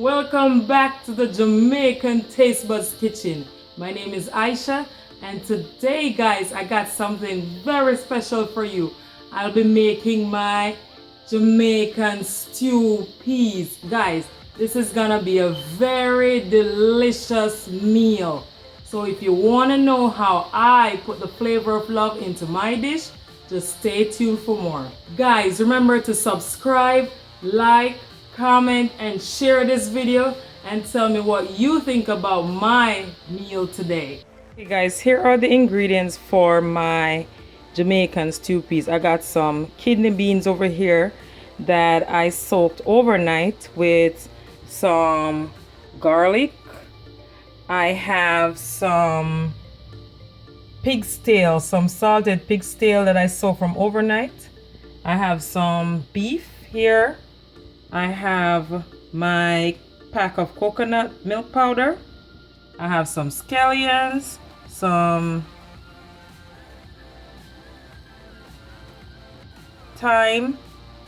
Welcome back to the Jamaican Taste Buds Kitchen. My name is Aisha, and today, guys, I got something very special for you. I'll be making my Jamaican Stewed Peas. Guys, this is gonna be a very delicious meal. So if you wanna know how I put the flavor of love into my dish, just stay tuned for more. Guys, remember to subscribe, like, comment, and share this video and tell me what you think about my meal today. Okay guys, here are the ingredients for my Jamaican stew peas. I got some kidney beans over here that I soaked overnight with some garlic. I have some pig's tail, some salted pig's tail that I soaked from overnight. I have some beef here. I have my pack of coconut milk powder. I have some scallions, some thyme,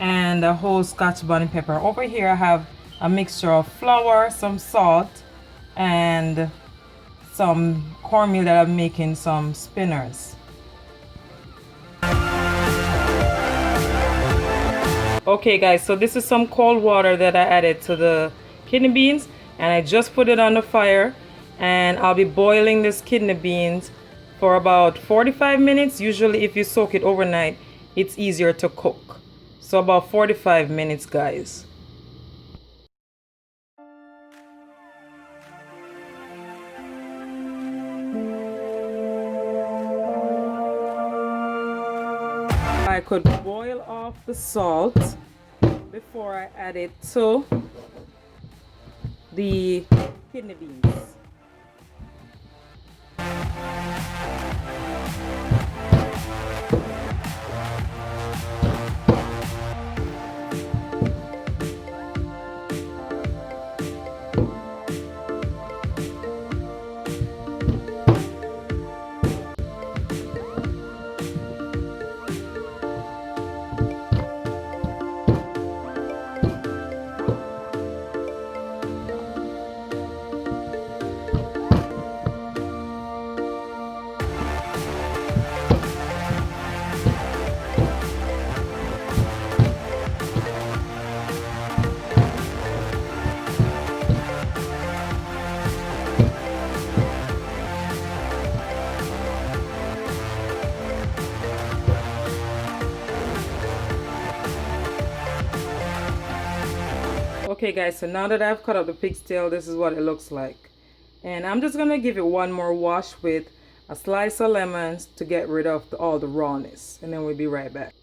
and a whole scotched bonnet pepper. Over here I have a mixture of flour, some salt, and some cornmeal that I'm making some spinners. Okay guys, so this is some cold water that I added to the kidney beans, and I just put it on the fire, and I'll be boiling this kidney beans for about 45 minutes. Usually if you soak it overnight, it's easier to cook. So about 45 minutes, guys. I could boil off the salt before I add it to the kidney beans. Okay guys, so now that I've cut up the pig's tail, this is what it looks like. And I'm just gonna give it one more wash with a slice of lemons to get rid of all the rawness, and then we'll be right back.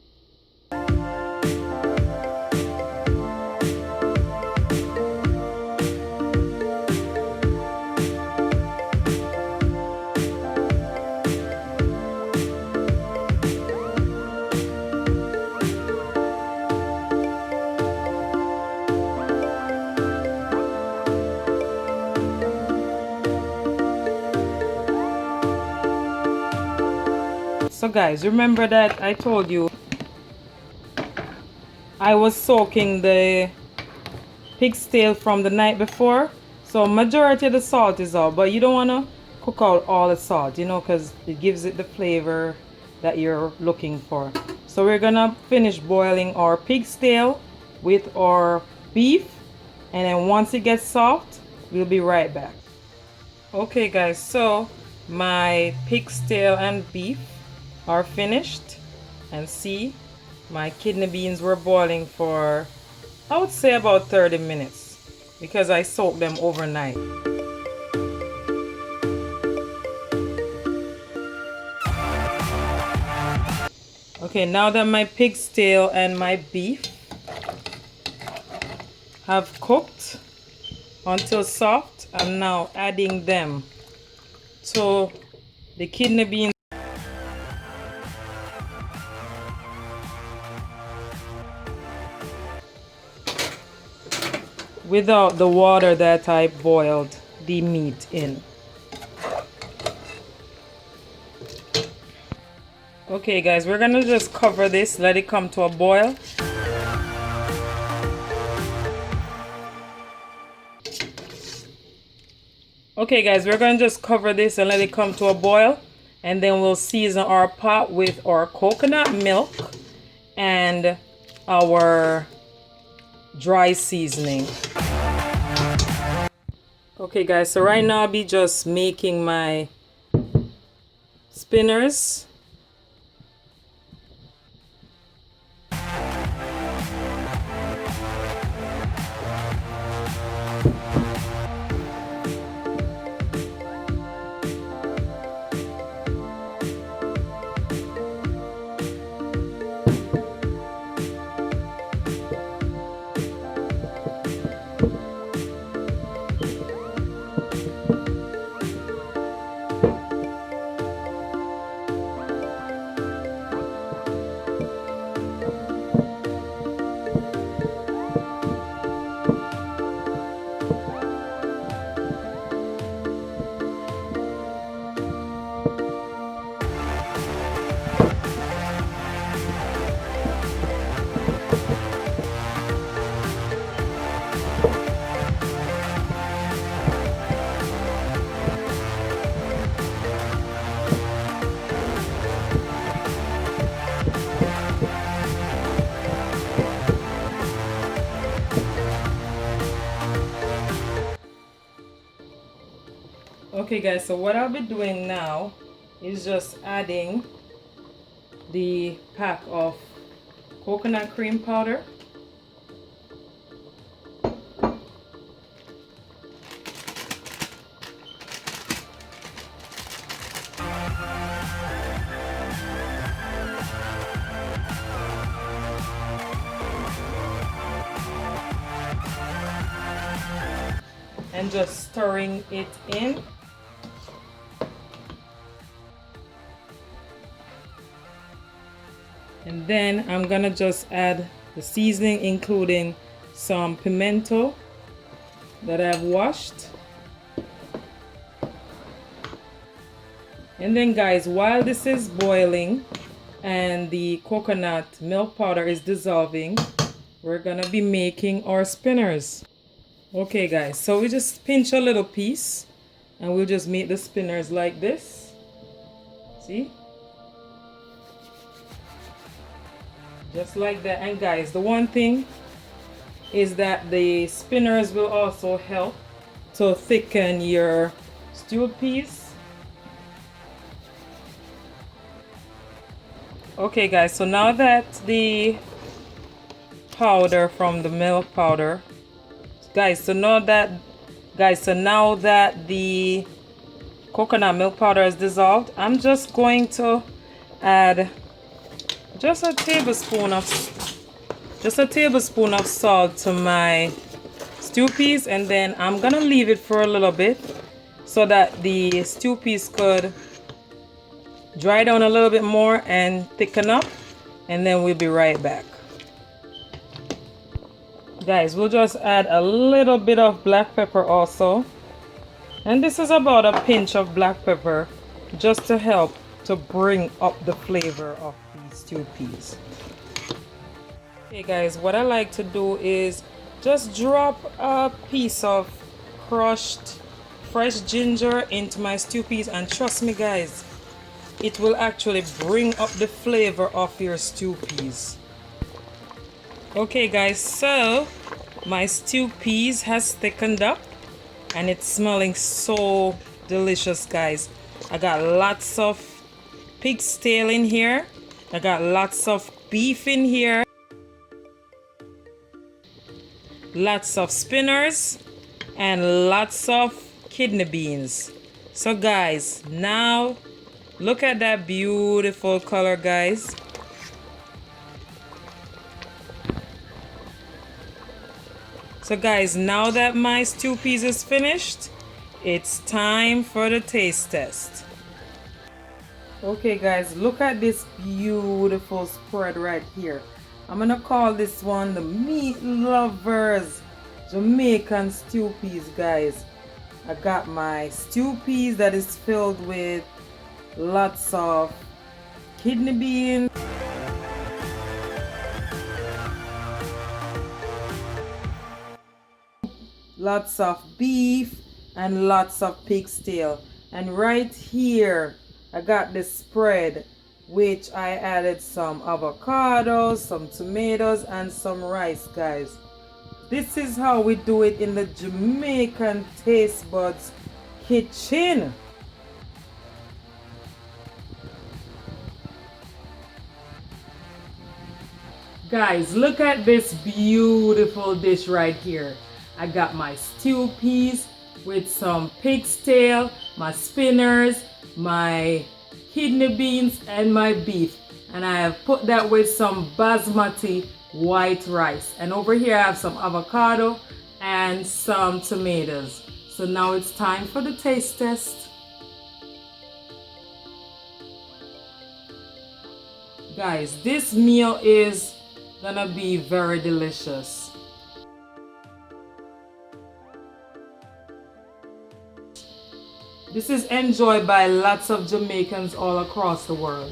So guys, remember that I told you I was soaking the pig's tail from the night before, so majority of the salt is out, but you don't want to cook out all the salt, you know, because it gives it the flavor that you're looking for. So we're gonna finish boiling our pig's tail with our beef, and then once it gets soft, we'll be right back. Okay guys, so my pig's tail and beef are finished, and see, my kidney beans were boiling for, I would say, about 30 minutes because I soaked them overnight. Okay, now that my pig's tail and my beef have cooked until soft, I'm now adding them to the kidney beans without the water that I boiled the meat in. Okay guys, we're gonna just cover this, let it come to a boil. Okay guys, we're going to just cover this and let it come to a boil, and then we'll season our pot with our coconut milk and our dry seasoning. Okay guys, so right now I'll be just making my spinners. Okay guys, so what I'll be doing now is just adding the pack of coconut cream powder. And just stirring it in. And then I'm gonna just add the seasoning, including some pimento that I've washed. And then guys, while this is boiling and the coconut milk powder is dissolving, we're gonna be making our spinners. Okay guys, so we just pinch a little piece and we'll just make the spinners like this. See? Just like that. And guys, the one thing is that the spinners will also help to thicken your stewed peas. Okay guys, so now that the powder from the milk powder, guys, so now that the coconut milk powder is dissolved, I'm just going to add just a tablespoon of salt to my stew peas, and then I'm gonna leave it for a little bit so that the stew peas could dry down a little bit more and thicken up, and then we'll be right back. Guys, we'll just add a little bit of black pepper also, and this is about a pinch of black pepper just to help to bring up the flavor of these stewed peas. Okay guys, what I like to do is just drop a piece of crushed fresh ginger into my stew peas, and trust me guys, it will actually bring up the flavor of your stew peas. Okay guys, so my stew peas has thickened up and it's smelling so delicious guys. I got lots of pig's tail in here, I got lots of beef in here, lots of spinners, and lots of kidney beans. So guys, now look at that beautiful color guys. So guys, now that my stew peas is finished, it's time for the taste test. Okay guys, look at this beautiful spread right here. I'm gonna call this one the meat lovers Jamaican stew peas guys. I got my stew peas that is filled with lots of kidney beans, lots of beef, and lots of pig's tail. And right here, I got the spread, which I added some avocados, some tomatoes, and some rice, guys. This is how we do it in the Jamaican Taste Buds kitchen. Guys, look at this beautiful dish right here. I got my stewed peas with some pig's tail, my spinners, my kidney beans, and my beef. And I have put that with some basmati white rice. And over here I have some avocado and some tomatoes. So now it's time for the taste test. Guys, this meal is gonna be very delicious. This is enjoyed by lots of Jamaicans all across the world.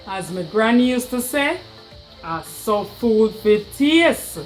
As my granny used to say, I saw food for taste.